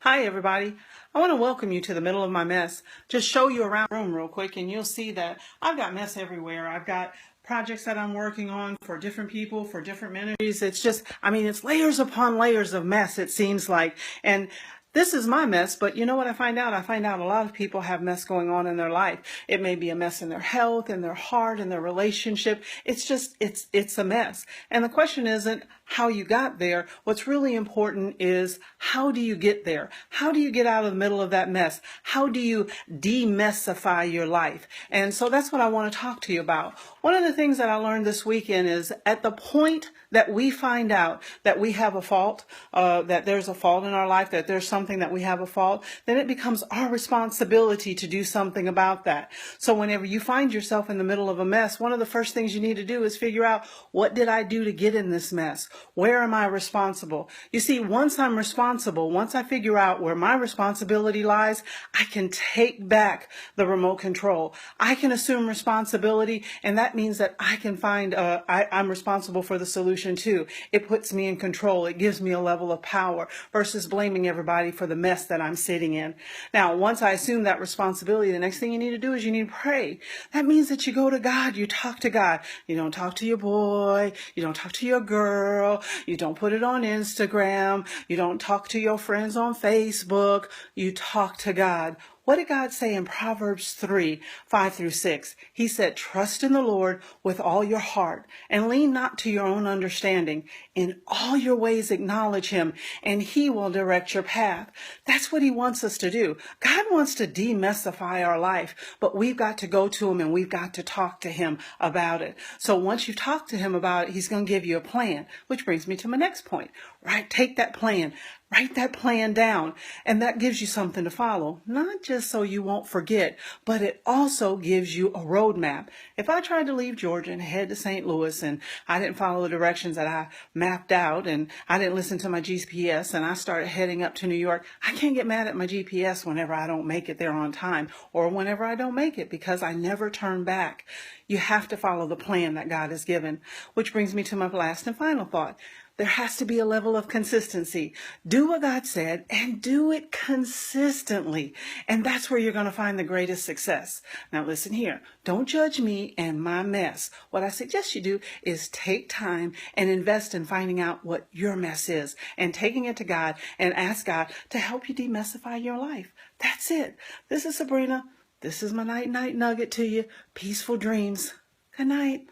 Hi, everybody. I want to welcome you to the middle of my mess. Just show you around the room real quick, and you'll see that I've got mess everywhere. I've got projects that I'm working on for different people, for different ministries. It's just, it's layers upon layers of mess, it seems like. And this is my mess, but you know what I find out? I find out a lot of people have mess going on in their life. It may be a mess in their health, in their heart, in their relationship. It's a mess. And the question isn't how you got there. What's really important is how do you get there? How do you get out of the middle of that mess? How do you demessify your life? And so that's what I want to talk to you about. One of the things that I learned this weekend is at the point that we find out that we have a fault, that there's a fault in our life, that there's something that we have a fault, then it becomes our responsibility to do something about that. So whenever you find yourself in the middle of a mess, one of the first things you need to do is figure out, what did I do to get in this mess? Where am I responsible? You see, once I'm responsible, once I figure out where my responsibility lies, I can take back the remote control. I can assume responsibility, and that means that I can find, I'm responsible for the solution too. It puts me in control. It gives me a level of power versus blaming everybody for the mess that I'm sitting in. Now, once I assume that responsibility, the next thing you need to do is you need to pray. That means that you go to God, you talk to God. You don't talk to your boy, you don't talk to your girl, you don't put it on Instagram, you don't talk to your friends on Facebook, you talk to God. What did God say in Proverbs 3:5-6? He said, trust in the Lord with all your heart and lean not to your own understanding. In all your ways acknowledge him and he will direct your path. That's what he wants us to do. God wants to demystify our life, but we've got to go to him and we've got to talk to him about it. So once you've talked to him about it, he's going to give you a plan, which brings me to my next point, right? Take that plan. Write that plan down, and that gives you something to follow, not just so you won't forget, but it also gives you a roadmap. If I tried to leave Georgia and head to St. Louis and I didn't follow the directions that I mapped out and I didn't listen to my GPS and I started heading up to New York, I can't get mad at my GPS whenever I don't make it there on time or whenever I don't make it because I never turn back. You have to follow the plan that God has given, which brings me to my last and final thought. There has to be a level of consistency. Do what God said and do it consistently. And that's where you're going to find the greatest success. Now listen here. Don't judge me and my mess. What I suggest you do is take time and invest in finding out what your mess is and taking it to God and ask God to help you demystify your life. That's it. This is Sabrina. This is my night nugget to you. Peaceful dreams. Good night.